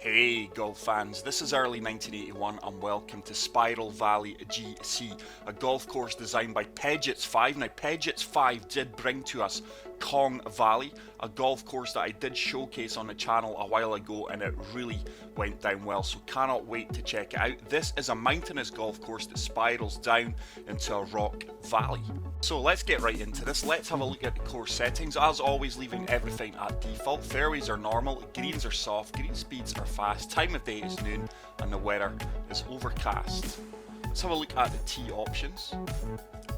Hey golf fans, this is early 1981 and welcome to Spiral Valley GC, a golf course designed by Paget's 5. Now Paget's 5 did bring to us Kong Valley, a golf course that I did showcase on the channel a while ago and it really went down well, so cannot wait to check it out. This is a mountainous golf course that spirals down into a rock valley. So let's get right into this. Let's have a look at the course settings. As always, leaving everything at default. Fairways are normal, greens are soft, green speeds are fast, time of day is noon, and the weather is overcast. Let's have a look at the tee options.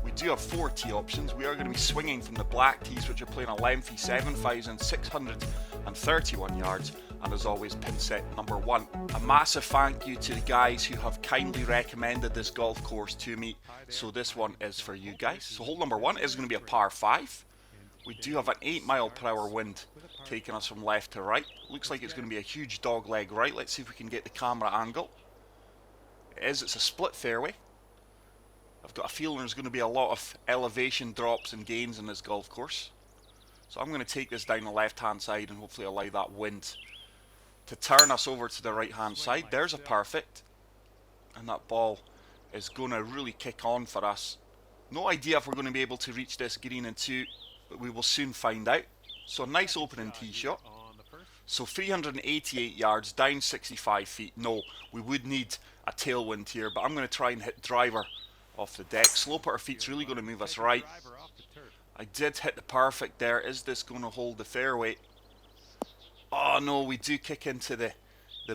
We do have 4 tee options. We are going to be swinging from the black tees, which are playing a lengthy 7,631 yards, and as always, pin set number 1. A massive thank you to the guys who have kindly recommended this golf course to me, so this one is for you guys. So hole number 1 is going to be a par 5. We do have an 8 mph wind taking us from left to right. Looks like it's going to be a huge dog leg right. Let's see if we can get the camera angle. It is. It's a split fairway. I've got a feeling there's going to be a lot of elevation drops and gains in this golf course. So I'm going to take this down the left hand side and hopefully allow that wind to turn us over to the right hand side. There's a perfect. And that ball is going to really kick on for us. No idea if we're going to be able to reach this green in 2, but we will soon find out. So a nice opening tee shot. So 388 yards, down 65 feet. No, we would need a tailwind here, but I'm going to try and hit driver off the deck. Slope at our feet's really going to move us right. I did hit the perfect there. Is this going to hold the fairway? Oh no, we do kick into the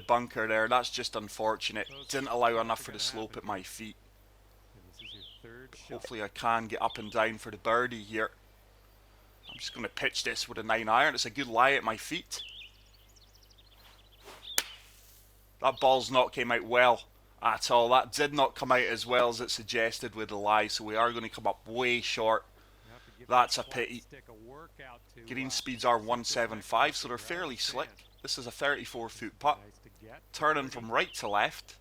bunker there. That's just unfortunate. Didn't allow enough for the slope at my feet. Hopefully I can get up and down for the birdie here. I'm just going to pitch this with a 9-iron. It's a good lie at my feet. That ball's not came out well at all. That did not come out as well as it suggested with the lie, so we are going to come up way short. That's a pity. Green speeds are 175, so they're fairly slick. This is a 34-foot putt. Turning from right to left.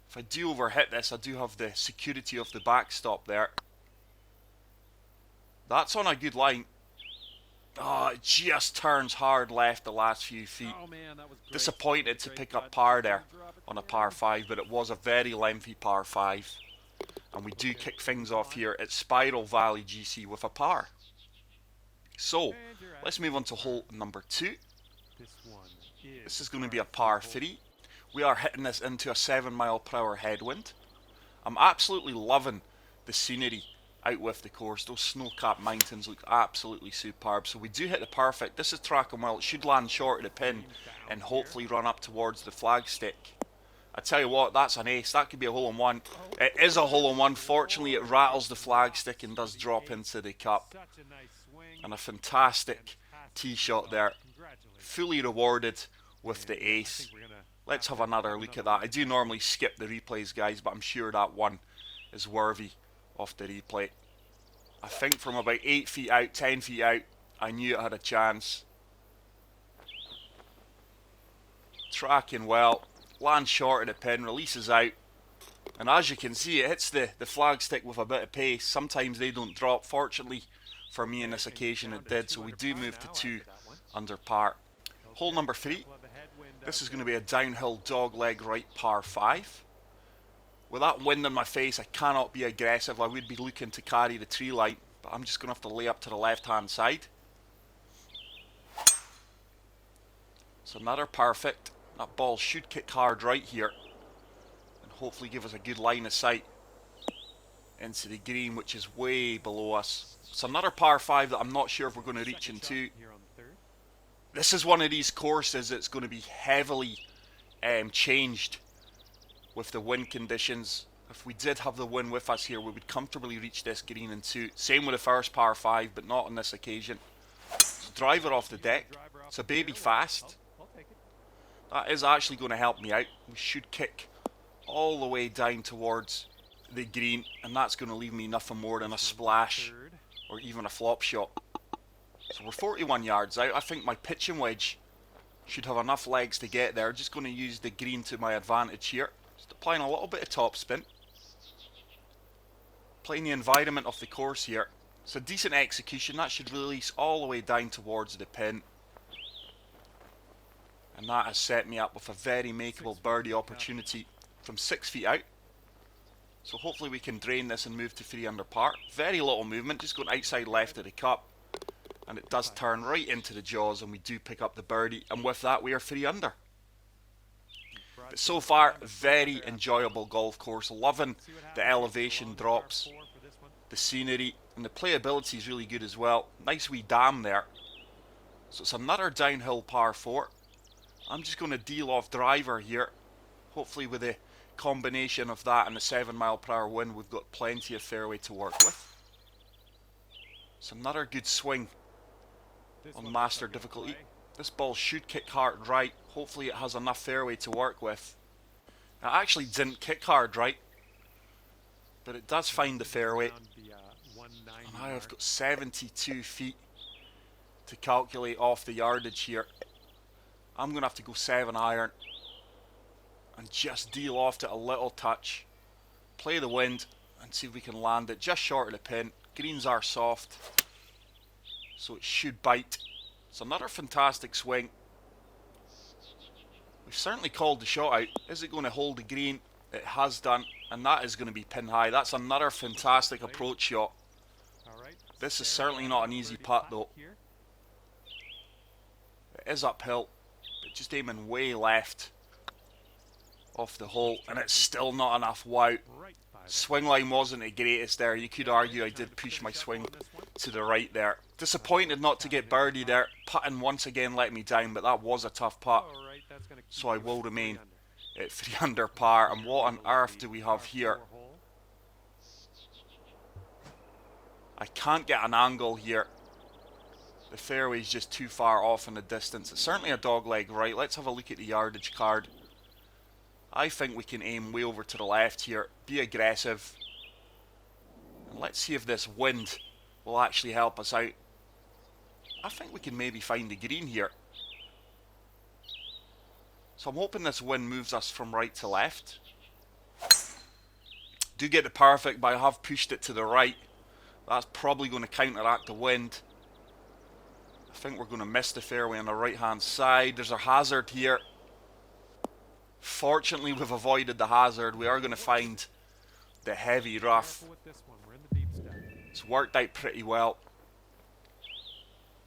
If I do overhit this, I do have the security of the backstop there. That's on a good line. Oh, it just turns hard left the last few feet. Disappointed to pick up par there on a par 5, but it was a very lengthy par 5. And we do kick things off here at Spiral Valley GC with a par. So, let's move on to hole number 2. This is going to be a par 3. We are hitting this into a 7 mph headwind. I'm absolutely loving the scenery out with the course. Those snow-capped mountains look absolutely superb. So we do hit the perfect. This is tracking well. It should land short of the pin and hopefully run up towards the flagstick. I tell you what, that's an ace. That could be a hole-in-one. It is a hole-in-one. Fortunately, it rattles the flagstick and does drop into the cup. And a fantastic tee shot there. Fully rewarded with the ace. Let's have another look at that. I do normally skip the replays, guys, but I'm sure that one is worthy of the replay. I think from about 8 feet out, 10 feet out, I knew it had a chance. Tracking well. Lands short of the pin, releases out. And as you can see, it hits the flagstick with a bit of pace. Sometimes they don't drop. Fortunately for me on this occasion it did, so we do move to 2 under par. Hole number 3. This is going to be a downhill dogleg right par 5. With that wind in my face, I cannot be aggressive. I would be looking to carry the tree line, but I'm just going to have to lay up to the left hand side. It's another perfect. That ball should kick hard right here and hopefully give us a good line of sight into the green, which is way below us. It's another par 5 that I'm not sure if we're going to reach in 2. This is one of these courses that's going to be heavily changed with the wind conditions. If we did have the wind with us here, we would comfortably reach this green in 2. Same with the first par 5, but not on this occasion. So driver off the deck. It's a baby fast. That is actually going to help me out. We should kick all the way down towards the green, and that's going to leave me nothing more than a splash or even a flop shot. So we're 41 yards out. I think my pitching wedge should have enough legs to get there. Just going to use the green to my advantage here. Just applying a little bit of topspin. Playing the environment of the course here. It's a decent execution. That should release all the way down towards the pin. And that has set me up with a very makeable birdie opportunity from 6 feet out. So hopefully we can drain this and move to 3 under par. Very little movement, just going outside left of the cup. And it does turn right into the jaws, and we do pick up the birdie. And with that, we are 3 under. But so far, very enjoyable golf course. Loving the elevation drops, the scenery, and the playability is really good as well. Nice wee dam there. So it's another downhill par 4. I'm just going to deal off driver here. Hopefully with a combination of that and the 7 mile per hour wind, we've got plenty of fairway to work with. It's another good swing on master difficulty. This ball should kick hard right. Hopefully it has enough fairway to work with. It actually didn't kick hard right, but it does find the fairway. And I have got 72 feet to calculate off the yardage here. I'm going to have to go 7 iron and just deal off it a little touch. Play the wind and see if we can land it just short of the pin. Greens are soft, so it should bite. It's another fantastic swing. We've certainly called the shot out. Is it going to hold the green? It has done, and that is going to be pin high. That's another fantastic approach shot. This is certainly not an easy putt though. It is uphill, but just aiming way left off the hole, and it's still not enough. Wow. Swing line wasn't the greatest there. You could argue I did push my swing to the right there. Disappointed not to get birdie there. Putting once again let me down, but that was a tough putt. So I will remain at 3 under par. And what on earth do we have here? I can't get an angle here. The fairway is just too far off in the distance. It's certainly a dog leg right. Let's have a look at the yardage card. I think we can aim way over to the left here, be aggressive, and let's see if this wind will actually help us out. I think we can maybe find the green here. So I'm hoping this wind moves us from right to left. Do get the perfect, but I have pushed it to the right. That's probably going to counteract the wind. I think we're going to miss the fairway on the right hand side. There's a hazard here. Fortunately, we've avoided the hazard. We are going to find the heavy rough. It's worked out pretty well.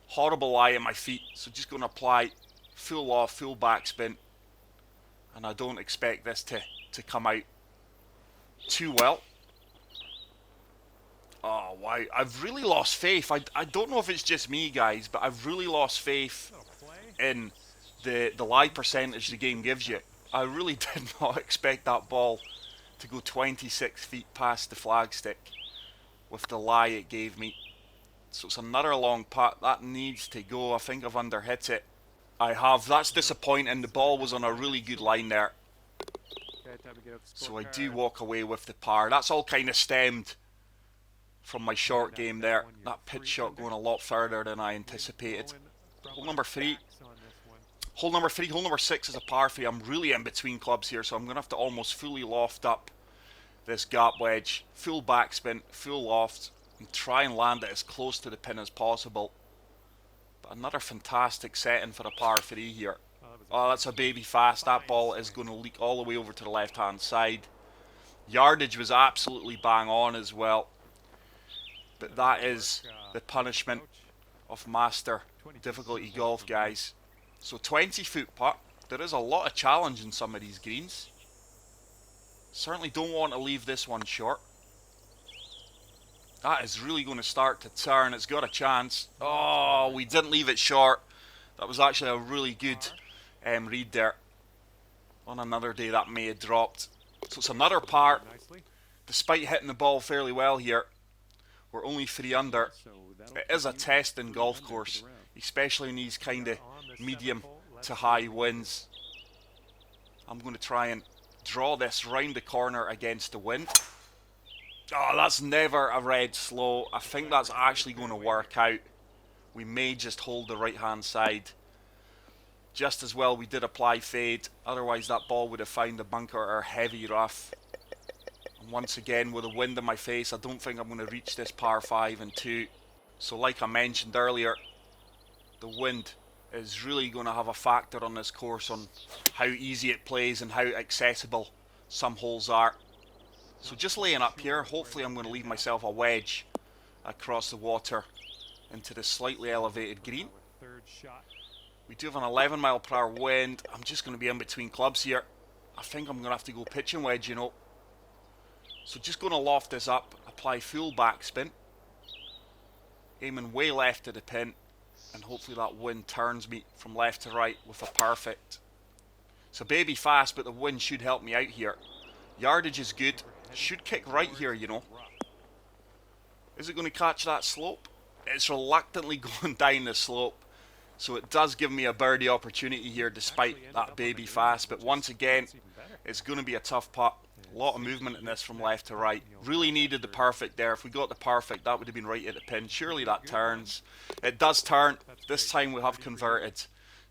Horrible lie at my feet, so just going to apply full off, full backspin. And I don't expect this to come out too well. Oh, wow. I've really lost faith. I don't know if it's just me, guys, but I've really lost faith in the lie percentage the game gives you. I really did not expect that ball to go 26 feet past the flagstick with the lie it gave me. So it's another long putt. That needs to go. I think I've underhit it. I have. That's disappointing. The ball was on a really good line there. So I do walk away with the par. That's all kind of stemmed from my short game there. That pitch shot going a lot further than I anticipated. Hole number 3. Hole number 3, hole number 6 is a par 3. I'm really in between clubs here, so I'm going to have to almost fully loft up this gap wedge. Full backspin, full loft, and try and land it as close to the pin as possible. But another fantastic setting for a par 3 here. Oh, that's a baby fast. That ball is going to leak all the way over to the left-hand side. Yardage was absolutely bang on as well. But that is the punishment of master difficulty golf, guys. So 20-foot putt. There is a lot of challenge in some of these greens. Certainly don't want to leave this one short. That is really going to start to turn. It's got a chance. Oh, we didn't leave it short. That was actually a really good read there. On another day that may have dropped. So it's another par. Despite hitting the ball fairly well here, we're only 3 under. It is a testing golf course, especially in these kind of medium to high winds. I'm going to try and draw this round the corner against the wind. Oh, that's never a red slow. I think that's actually going to work out. We may just hold the right hand side. Just as well we did apply fade, otherwise that ball would have found the bunker or heavy rough. And once again, with the wind in my face, I don't think I'm going to reach this par 5 and 2. So like I mentioned earlier, the wind is really going to have a factor on this course, on how easy it plays and how accessible some holes are. So just laying up here, hopefully I'm going to leave myself a wedge across the water into the slightly elevated green. We do have an 11 mile per hour wind. I'm just going to be in between clubs here. I think I'm going to have to go pitching wedge, you know. So just going to loft this up, apply full backspin, aiming way left of the pin, and hopefully that wind turns me from left to right with a perfect. It's a baby fast, but the wind should help me out here. Yardage is good. Should kick right here, you know. Is it going to catch that slope? It's reluctantly going down the slope. So it does give me a birdie opportunity here despite that baby fast. But once again, it's going to be a tough putt. A lot of movement in this from left to right. Really needed the perfect there. If we got the perfect, that would have been right at the pin. Surely that turns. It does turn. This time we have converted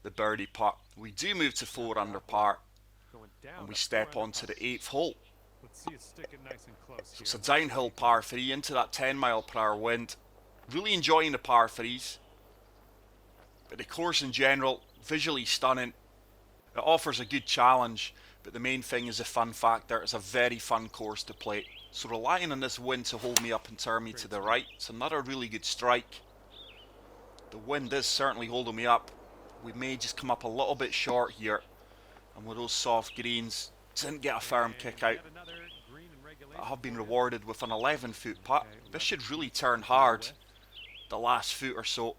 the birdie putt. We do move to 4 under par. And we step onto the 8th hole. So it's a downhill par 3 into that 10 mile per hour wind. Really enjoying the par 3s. But the course in general, visually stunning. It offers a good challenge, but the main thing is the fun factor. It's a very fun course to play. So relying on this wind to hold me up and turn me to the right. It's another really good strike. The wind is certainly holding me up. We may just come up a little bit short here. And with those soft greens, didn't get a firm kick out. I have been rewarded with an 11-foot putt. This should really turn hard the last foot or so.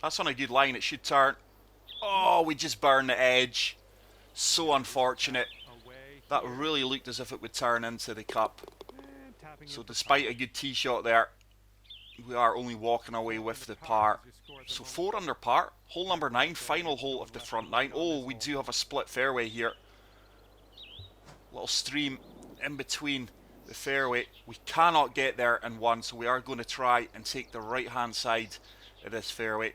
That's on a good line, it should turn. Oh, we just burned the edge. So unfortunate. That really looked as if it would turn into the cup. So despite a good tee shot there, we are only walking away with the par. So 4 under par, hole number 9, final hole of the front 9. Oh, we do have a split fairway here. Little stream in between the fairway. We cannot get there in one, so we are going to try and take the right hand side of this fairway.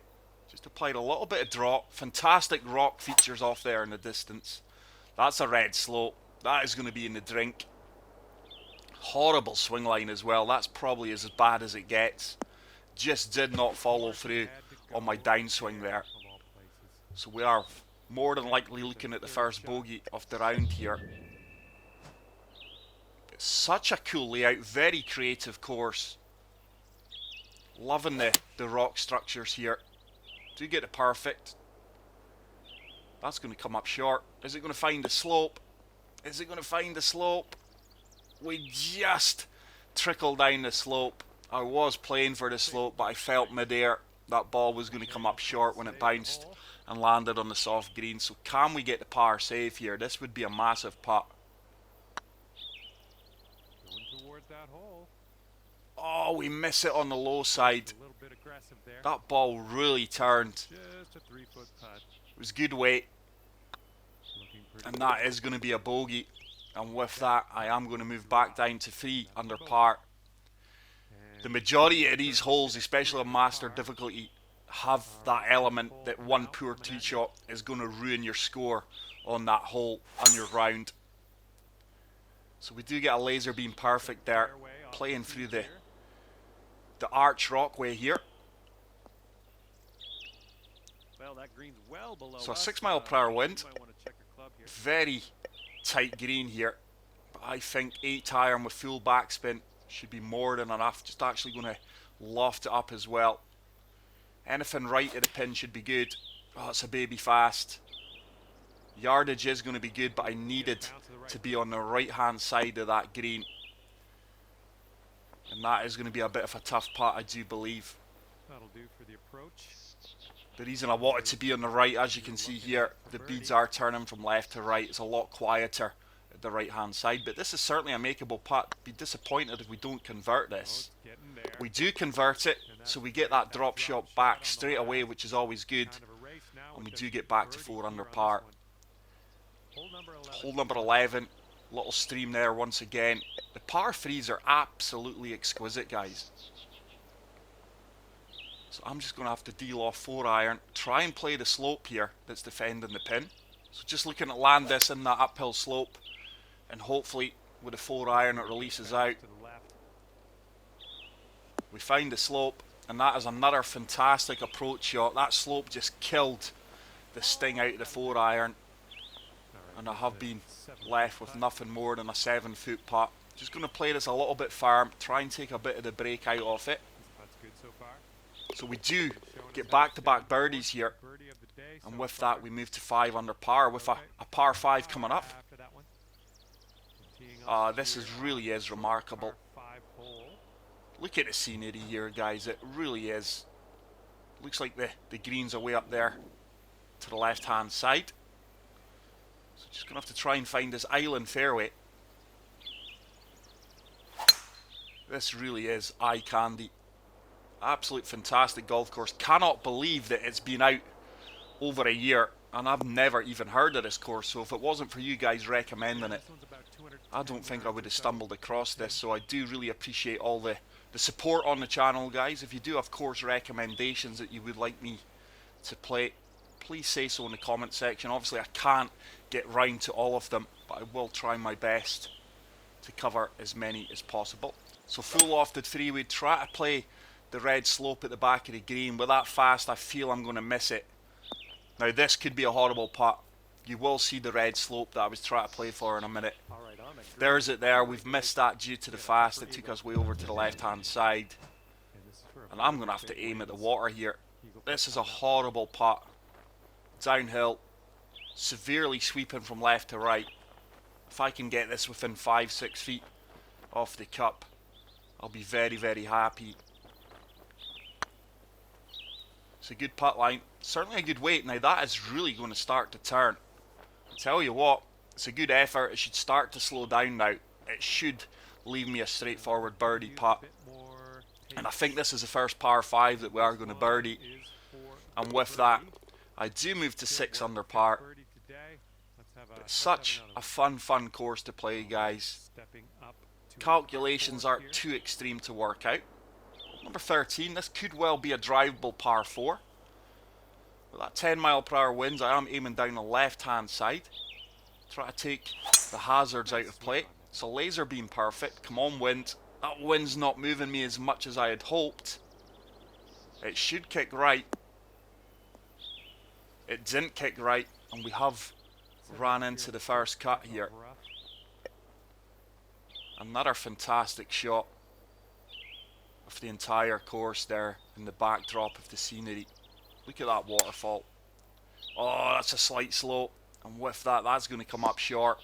Just applied a little bit of drop. Fantastic rock features off there in the distance. That's a red slope. That is going to be in the drink. Horrible swing line as well. That's probably as bad as it gets. Just did not follow through on my downswing there. So we are more than likely looking at the first bogey of the round here. It's such a cool layout. Very creative course. Loving the rock structures here. Do get it perfect. That's going to come up short. Is it going to find the slope? Is it going to find the slope? We just trickled down the slope. I was playing for the slope, but I felt midair that ball was going to come up short when it bounced and landed on the soft green. So can we get the par save here? This would be a massive putt. Oh, we miss it on the low side. That ball really turned. It was good weight. And that is going to be a bogey. And with that, I am going to move back down to 3 under par. The majority of these holes, especially on master difficulty, have that element that one poor tee shot is going to ruin your score on that hole on your round. So we do get a laser beam perfect there, playing through the arch rockway here. So a 6 mile per hour wind. Very tight green here. But I think 8 iron with full backspin should be more than enough. Just actually going to loft it up as well. Anything right at the pin should be good. Oh, it's a baby fast. Yardage is going to be good, but I needed to be on the right hand side of that green. And that is going to be a bit of a tough putt, I do believe. That'll do for the approach. The reason I wanted to be on the right, as you can see here, the beads are turning from left to right. It's a lot quieter at the right hand side, but this is certainly a makeable putt. Be disappointed if we don't convert this. We do convert it, so we get that drop shot back straight away, which is always good. And we do get back to 4 under par. Hole number 11, little stream there once again. The par 3s are absolutely exquisite, guys. So I'm just going to have to deal off 4 iron, try and play the slope here that's defending the pin. So just looking to land this in that uphill slope, and hopefully with a 4 iron it releases out. We find the slope, And that is another fantastic approach shot. That slope just killed the sting out of the 4-iron. And I have been left with nothing more than a 7-foot putt. Just going to play this a little bit firm, try and take a bit of the break out of it. So we do get back-to-back birdies here. And with that, we move to 5 under par with a par 5 coming up. This really is remarkable. Look at the scenery here, guys. It really is. Looks like the greens are way up there to the left-hand side. So just going to have to try and find this island fairway. This really is eye candy. Absolute fantastic golf course. Cannot believe that it's been out over a year and I've never even heard of this course. So if it wasn't for you guys recommending it, I don't think I would have stumbled across this. So I do really appreciate all the support on the channel, guys. If you do have course recommendations that you would like me to play, please say so in the comment section. Obviously I can't get round to all of them, but I will try my best to cover as many as possible. So full lofted 3-wood, try to play the red slope at the back of the green. With that fast, I feel I'm going to miss it. Now this could be a horrible putt. You will see the red slope that I was trying to play for in a minute. There's it there. We've missed that due to the fast. It took us way over to the left hand side. And I'm going to have to aim at the water here. This is a horrible putt. Downhill. Severely sweeping from left to right. If I can get this within 5-6 feet off the cup, I'll be very, very happy. It's a good putt line. Certainly a good weight. Now that is really going to start to turn. I tell you what, it's a good effort. It should start to slow down now. It should leave me a straightforward birdie putt. And I think this is the first par 5 that we are going to birdie. And with that, I do move to 6 under par. It's such a fun course to play, guys. Calculations aren't too extreme to work out. Number 13, this could well be a drivable par 4. With that 10-mile-per-hour winds, I am aiming down the left-hand side. Try to take the hazards out of play. So laser beam perfect. Come on, wind. That wind's not moving me as much as I had hoped. It should kick right. It didn't kick right, and we have ran into the first cut here. Another fantastic shot of the entire course there in the backdrop of the scenery. Look at that waterfall. Oh, that's a slight slope. And with that, that's going to come up short.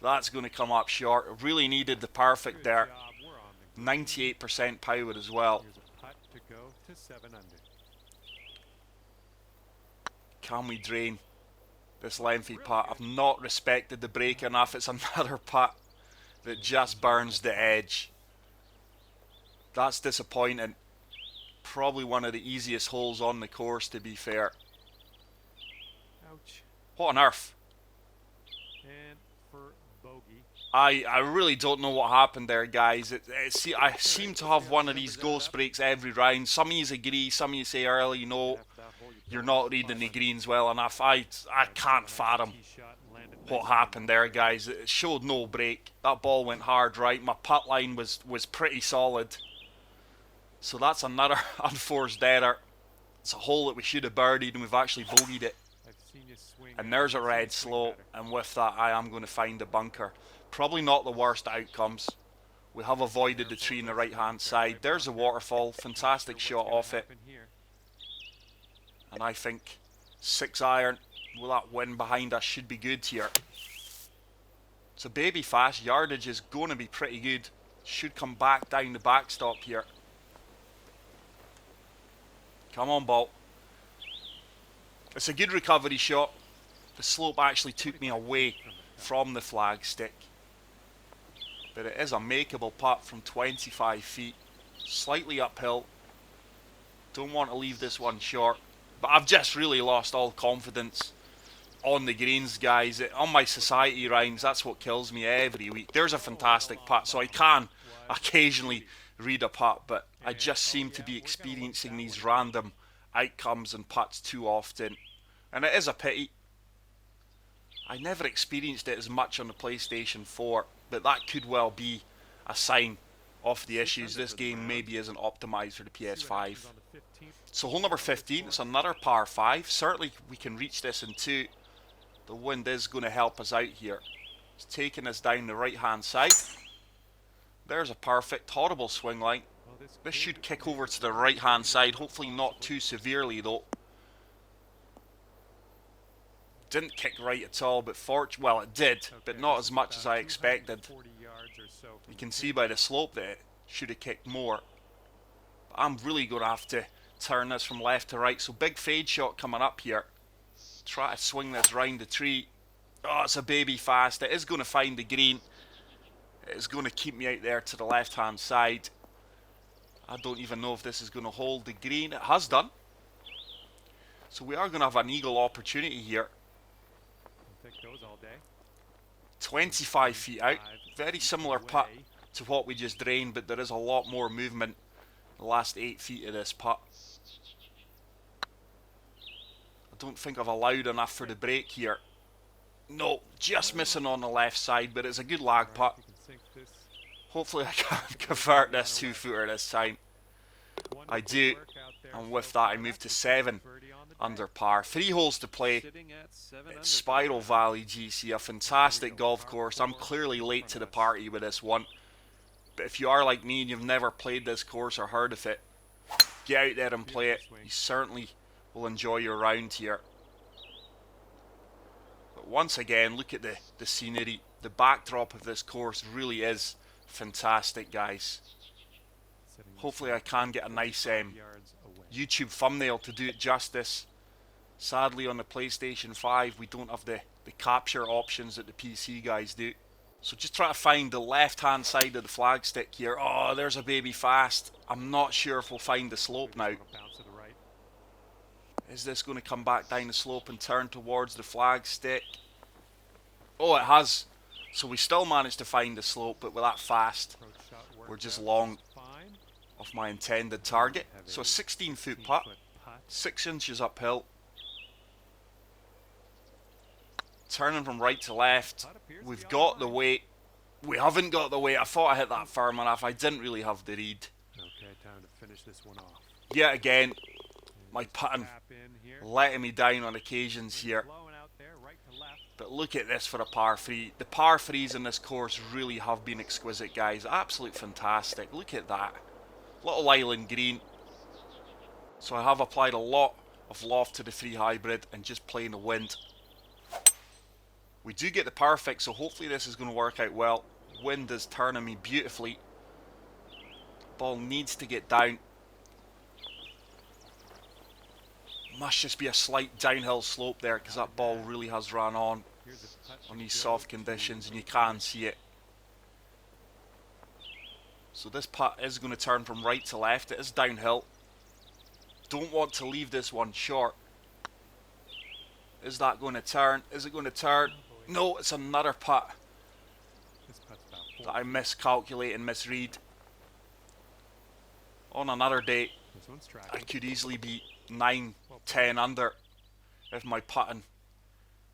That's going to come up short. It really needed the perfect there. 98% power as well. Can we drain this lengthy putt? I've not respected the break enough. It's another putt that just burns the edge. That's disappointing. Probably one of the easiest holes on the course, to be fair. Ouch. What on earth? And for bogey. I really don't know what happened there, guys. I seem to have one of these ghost breaks every round. Some of you agree, some of you say early, no, you're not reading the greens well enough. I can't fathom what happened there, guys. It showed no break. That ball went hard right. My putt line was pretty solid. So that's another unforced error. It's a hole that we should have birdied and we've actually bogeyed it. And there's a red slope, and with that I am going to find a bunker. Probably not the worst outcomes. We have avoided the tree on the right hand side. There's a waterfall. Fantastic shot off it. And I think 6 iron with that wind behind us should be good here. So baby fast yardage is going to be pretty good. Should come back down the backstop here. Come on, ball. It's a good recovery shot. The slope actually took me away from the flagstick. But it is a makeable putt from 25 feet. Slightly uphill. Don't want to leave this one short. But I've just really lost all confidence on the greens, guys. On my society rounds, that's what kills me every week. There's a fantastic putt, so I can occasionally read a putt, but I just seem to be experiencing these random outcomes and putts too often. And it is a pity. I never experienced it as much on the PlayStation 4, but that could well be a sign off the issues. This game maybe isn't optimized for the See what PS5. happens on the 15th. So hole number 15, it's another par 5. Certainly we can reach this in 2. The wind is going to help us out here. It's taking us down the right hand side. There's a perfect, horrible swing line. Well, This should kick over to the right hand side, hopefully not too severely though. Didn't kick right at all, but well it did, but not as much as I expected. 40 yards or so from You can see by the slope that it should have kicked more. But I'm really going to have to turn this from left to right, so big fade shot coming up here. Try to swing this round the tree. Oh, it's a baby fast. It is going to find the green. It is going to keep me out there to the left hand side. I don't even know if this is going to hold the green. It has done. So we are going to have an eagle opportunity here. Take those all day. 25 feet out. Very similar putt to what we just drained, but there is a lot more movement the last 8 feet of this putt. I don't think I've allowed enough for the break here. No, just missing on the left side, but it's a good lag putt. You can sink this. Hopefully I can convert this 2-footer this time. I do, Work out there and so with that far. I move That's to a 7 birdie on the day. under par. 3 holes to play. Sitting at 7 under It's Spiral par. Valley GC, a fantastic golf course. I'm clearly late to the party with this one. But if you are like me and you've never played this course or heard of it, get out there and play it. You certainly will enjoy your round here. But once again, look at the scenery. The backdrop of this course really is fantastic, guys. Sitting Hopefully I can get a nice yards away. YouTube thumbnail to do it justice. Sadly on the PlayStation 5 we don't have the capture options that the PC guys do. So just try to find the left hand side of the flagstick here. Oh, there's a baby fast. I'm not sure if we'll find the slope now. Maybe it's gonna bounce to the right. Is this going to come back down the slope and turn towards the flagstick? Oh, it has. So we still managed to find the slope, but with that fast Approach shot we're worked just out long just fine. off my intended target. So a 16-foot putt, 16-foot putt. 6 inches uphill. Turning from right to left. Putt appears to We've be got the online. weight. We haven't got the weight. I thought I hit that firm enough. I didn't really have the read. Okay, time to finish this one off. Yet again, And my just putting tap in here. letting me down on occasions here. Blowing out there, right to left. But look at this for a par 3. The par 3s in this course really have been exquisite, guys. Absolute fantastic. Look at that. Little island green. So I have applied a lot of loft to the 3 hybrid and just playing the wind. We do get the perfect, so hopefully this is going to work out well. Wind is turning me beautifully. Ball needs to get down. Must just be a slight downhill slope there because that ball really has run on Here's a putt these should soft go conditions, to and you the can see it. So this putt is going to turn from right to left. It is downhill. Don't want to leave this one short. Is that going to turn? Is it going to turn? No, it's another putt This putt's about 4 that I miscalculate and misread. On another day, This one's I tracking. could easily be 9, 10 under if my putting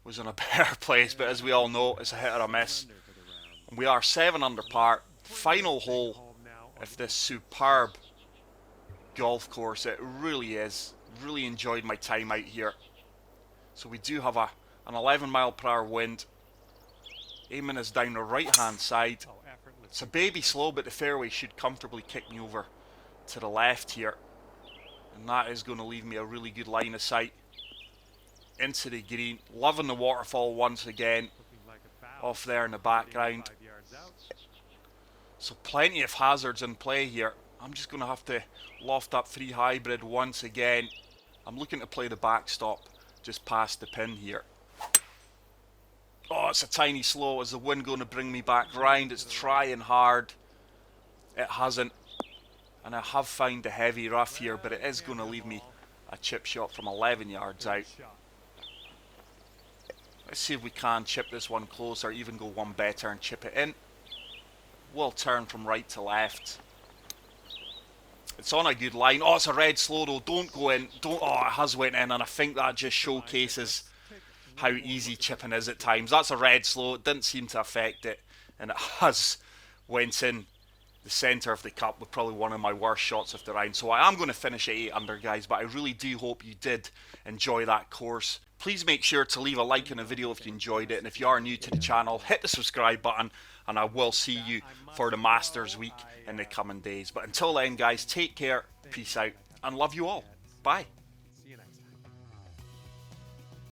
was in a better place, but as we all know, it's a hit or a miss. Under for the round. And we are 7 under par. Final hole Home now on of this superb golf course. It really is. Really enjoyed my time out here. So we do have an 11 mile per hour wind. Aiming is down the right hand side. oh, effortless. It's a baby slow, but the fairway should comfortably kick me over to the left here. And that is going to leave me a really good line of sight into the green. Loving the waterfall once again Looking like a foul. off there in the background. 5 yards out. So plenty of hazards in play here. I'm just going to have to loft up 3 hybrid once again. I'm looking to play the backstop just past the pin here. Oh, it's a tiny slow. Is the wind going to bring me back round? It's trying hard. It hasn't. And I have found the heavy rough here, but it is going to leave me a chip shot from 11 yards out. Good shot. Let's see if we can chip this one closer, even go one better and chip it in. We'll turn from right to left. It's on a good line. Oh, it's a red slow though. Don't go in. Don't. Oh, it has went in, and I think that just showcases how easy chipping is at times. That's a red slow. It didn't seem to affect it, and it has went in the centre of the cup with probably one of my worst shots of the round. So I am going to finish at 8 under, guys, but I really do hope you did enjoy that course. Please make sure to leave a like on the video if you enjoyed it, and if you are new to the channel, hit the subscribe button, and I will see you for the Masters week in the coming days. But until then, guys, take care, peace out, and love you all. Bye.